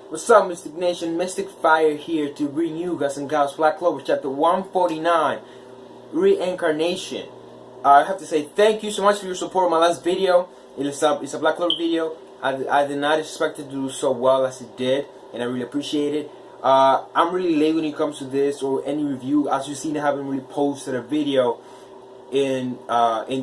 What's up, Mystic Nation? Mystic Fire here to bring you guys and gals Black Clover chapter 149, Reincarnation. I have to say thank you so much for your support on my last video. It's a Black Clover video. I did not expect it to do so well as it did, and I really appreciate it. I'm really late when it comes to this or any review. As you've seen, I haven't really posted a video in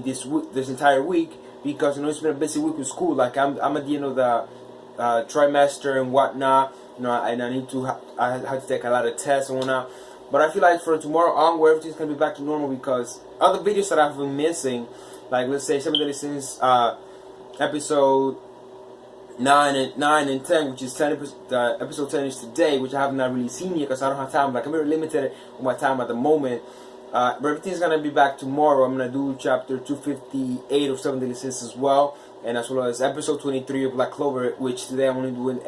this entire week because it's been a busy week with school. Like I'm at the end of the trimester and whatnot, and I have to take a lot of tests and whatnot. But I feel like for tomorrow onward, everything's gonna be back to normal because other videos that I've been missing, like let's say some of the since episode 9 and 10, which is episode 10 is today, which I have not really seen yet because I don't have time. Like I'm very limited on my time at the moment. But everything's gonna be back tomorrow. I'm gonna do chapter 258 of 7 Deadly Sins as well, and as well as episode 23 of Black Clover, which today I'm only doing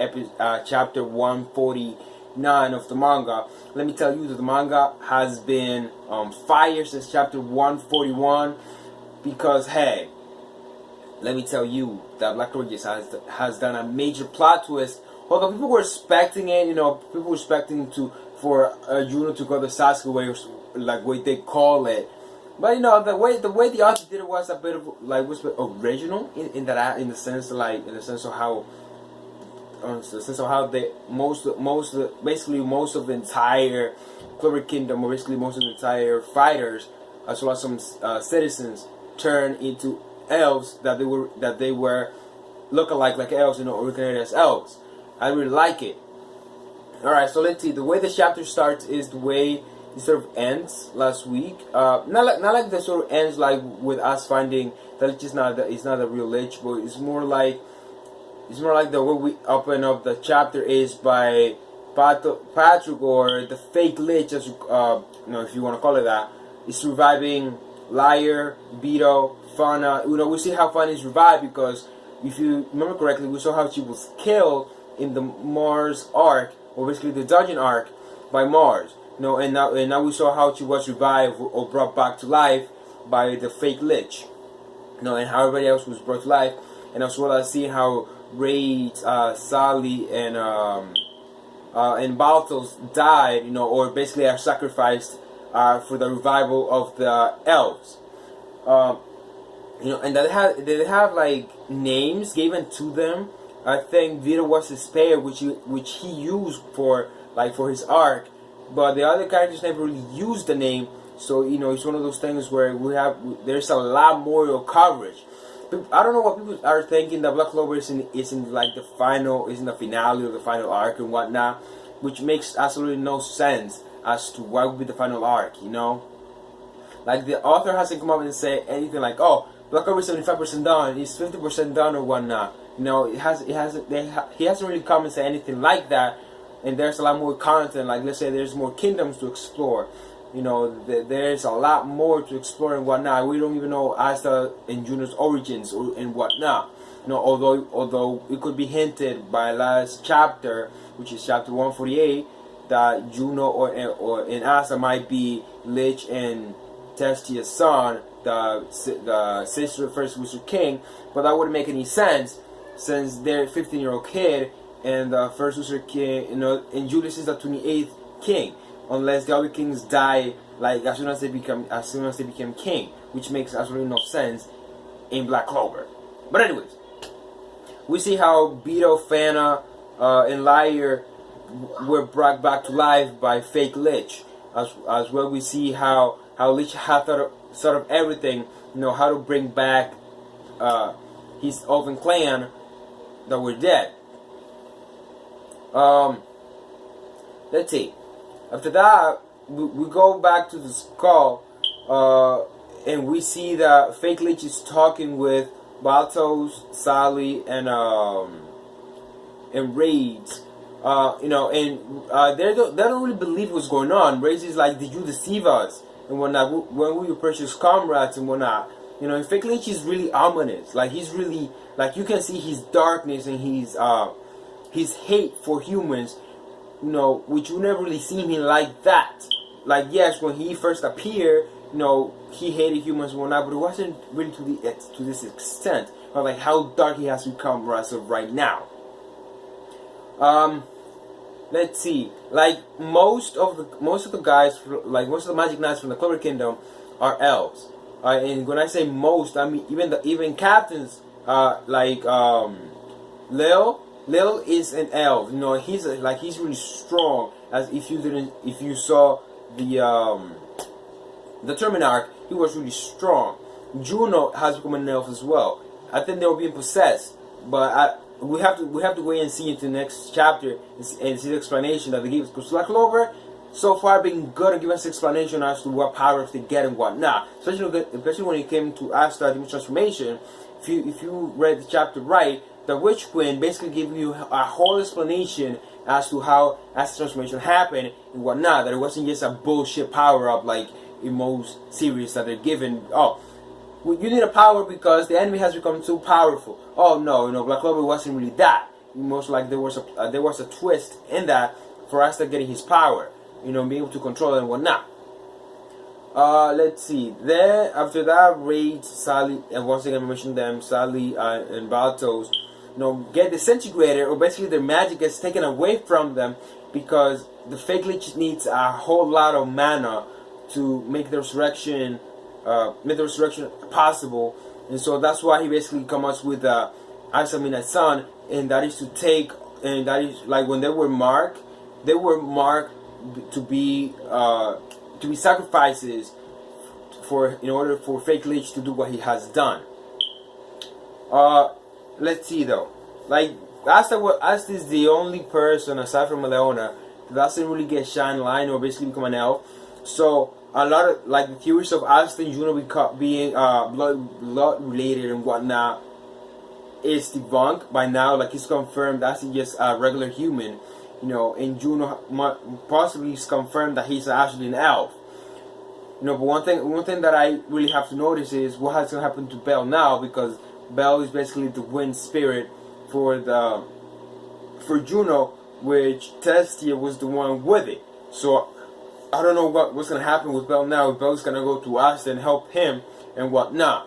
chapter 149 of the manga. Let me tell you that the manga has been on fire since chapter 141 because hey, let me tell you that Black Clover just has done a major plot twist. Although people were expecting it, people were expecting for Juno to go the Sasuke way, or like what they call it. But the way the author did it was a bit of like was original in the sense of how they basically most of the entire Clover Kingdom, or basically most of the entire fighters, as well as some citizens, turned into elves that they were look-alike like elves, originated as elves. I really like it. Alright, so let's see. The way the chapter starts is the way it sort of ends last week. Not like the sort of ends like with us finding that it's not a real lich, but it's more like the way we open up the chapter is by Patrick, or the fake lich, as if you want to call it that, is reviving Liar, Beto, Fauna. We see how Fauna is revived because if you remember correctly, we saw how she was killed in the Mars arc, or basically the dungeon arc by Mars. And now we saw how she was revived or brought back to life by the fake lich. And how everybody else was brought to life, and as well as seeing how Raid, Sally, and Baltos died, or basically are sacrificed for the revival of the elves. And they have like names given to them. I think Vito was his pair, which he used for his arc, but the other characters never really used the name. So it's one of those things where there's a lot more coverage. I don't know what people are thinking that Black Clover is in like the finale of the final arc and whatnot, which makes absolutely no sense as to what would be the final arc. Like the author hasn't come up and say anything like, oh, Black Clover is 75% done, it's 50% done or whatnot. He hasn't really come and say anything like that. And there's a lot more content. Like let's say there's more kingdoms to explore. There's a lot more to explore and whatnot. We don't even know Asta and Juno's origins and whatnot. Although it could be hinted by last chapter, which is chapter 148, that Juno and Asta might be Lich and Testia's son, the sister first Wizard King, but that wouldn't make any sense since they're a 15-year-old kid and the first Wizard King, and Julius is the 28th king, unless the other kings die like as soon as they became king, which makes absolutely no sense in Black Clover. But anyways, we see how Beto, Fana, and Liar were brought back to life by fake Lich. As well, we see how Lich had sort of everything, how to bring back his elven clan that were dead. Let's see. After that, we go back to the skull, and we see that fake Lich is talking with Baltos, Sally, and Raids. They don't really believe what's going on. Raids is like, did you deceive us and whatnot? When we were precious comrades and whatnot. Fake Lich is really ominous. Like he's really, like you can see his darkness and his hate for humans. Which you never really seen him like that. Like yes, when he first appeared, he hated humans and whatnot, but it wasn't really to this extent. But like how dark he has become as of right now. let's see. Like most of the guys, like most of the Magic Knights from the Clover Kingdom, are elves. And when I say most, I mean even captains. Like Lil is an elf. You know, he's really strong. As if you saw the Terminarch, he was really strong. Juno has become an elf as well. I think they were being possessed, but we have to wait and see into the next chapter and see the explanation that they give us. Because Black Clover, so far, been good at giving us explanation as to what powers they get and what not. Especially when it came to Asta Demon Transformation. If you read the chapter right, the Witch Queen basically gave you a whole explanation as to how Asta Transformation happened and what not. That it wasn't just a bullshit power up like in most series that they're given. Oh, well, you need a power because the enemy has become too powerful. Oh no, Black Clover wasn't really that. Most like there was a twist in that for Asta getting his power, being able to control it and whatnot. Let's see. Then after that, Raid, Sally, and once again I mentioned them, Sally and Baltos, get disintegrated, or basically their magic gets taken away from them because the fake lich needs a whole lot of mana to make the resurrection possible, and so that's why he basically comes up with Asamina Sun, and that is to take, and that is like when they were marked to be sacrifices in order for fake lich to do what he has done. Let's see though, like Asta is the only person aside from Leona that doesn't really get shine line or basically become an elf. So a lot of like the theories of Asta and Juno being blood related and whatnot is debunked by now. Like it's confirmed that's just a regular human, and Juno possibly is confirmed that he's actually an elf. But one thing that I really have to notice is what has to happen to Belle now, because Belle is basically the wind spirit for Juno, which Testia was the one with it. So I don't know what's gonna happen with Belle now. If Belle's gonna go to Asta and help him and whatnot.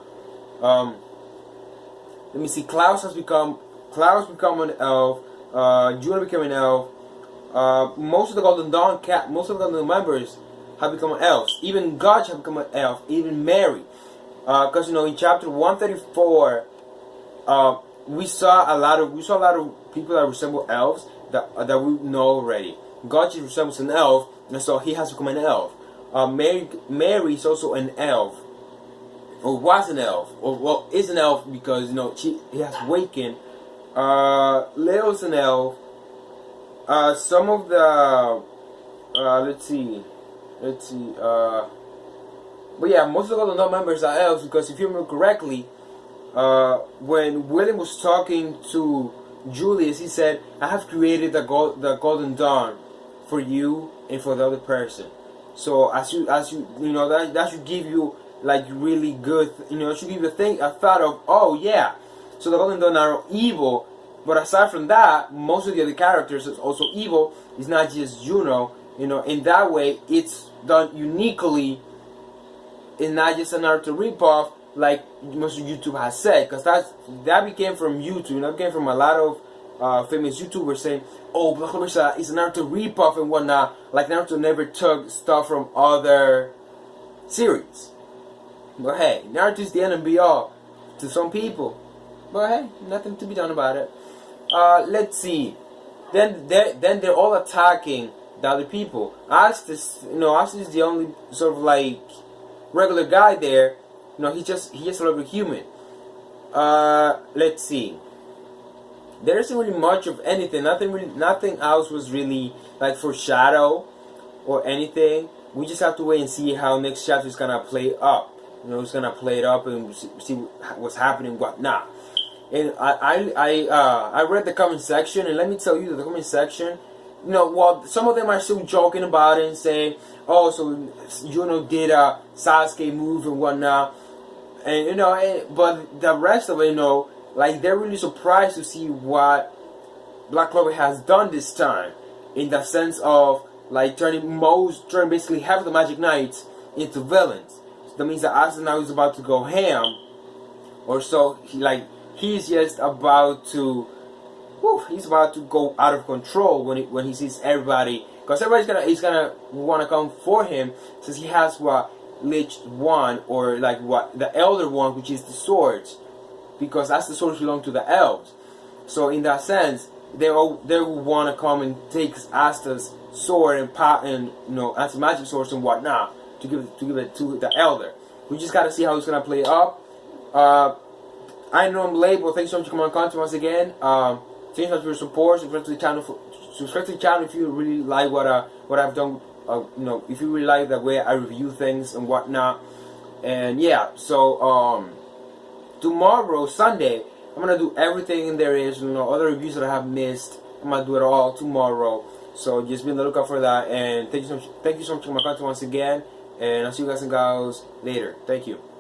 Let me see. Klaus become an elf. Juno became an elf. Most of the Golden Dawn most of the Golden members have become elves. Even Gauche have become an elf. Even Mary, because in chapter 134, we saw a lot of people that resemble elves that we know already. Gauche resembles an elf, and so he has become an elf. Mary is also an elf, or was an elf, or is an elf because he has awakened. Leo's an elf. Some of the let's see. But yeah, most of the Golden members are elves because if you remember correctly, when William was talking to Julius, he said, "I have created the Golden Dawn for you and for the other person." So as you that should give you like really good, it should give you a thought of, oh yeah, so the Golden Dawn are evil. But aside from that, most of the other characters is also evil. It's not just Juno. In that way, it's done uniquely. It's not just an Naruto ripoff like most of YouTube has said, because that came from YouTube. That came from a lot of famous YouTubers saying, "Oh, Black Clover is a Naruto ripoff and whatnot." Like Naruto never took stuff from other series. But hey, Naruto is the end and be all to some people. But hey, nothing to be done about it. Let's see. Then they're all attacking the other people. Asta is the only sort of like regular guy there. He's just a regular human. Let's see. There isn't really much of anything. Nothing else was really like foreshadow or anything. We just have to wait and see how next chapter is gonna play up. It's gonna play it up and see what's happening, whatnot. And I read the comment section, and let me tell you that the comment section, well, some of them are still joking about it and saying, "Oh, so Juno did a Sasuke move and whatnot," and but the rest of it, like they're really surprised to see what Black Clover has done this time, in the sense of like turning basically half of the Magic Knights into villains. So that means that Asta now is about to go ham, or so he's just about to whew, he's about to go out of control when he sees everybody, because he's gonna want to come for him, since he has what Lich One, or like what the Elder One, which is the swords, because that's the swords belong to the elves. So in that sense, they will want to come and take Asta's sword and anti-magic swords and whatnot to give it to the Elder. We just gotta see how it's gonna play up. I know I'm late, but thanks so much for coming on content once again. Thanks so much for your support. Subscribe to the channel if you really like what I've done. If you really like the way I review things and whatnot. And yeah, so tomorrow, Sunday, I'm gonna do everything there is. Other reviews that I have missed, I'm gonna do it all tomorrow. So just be on the lookout for that. And thank you so much for my content once again. And I'll see you guys and gals later. Thank you.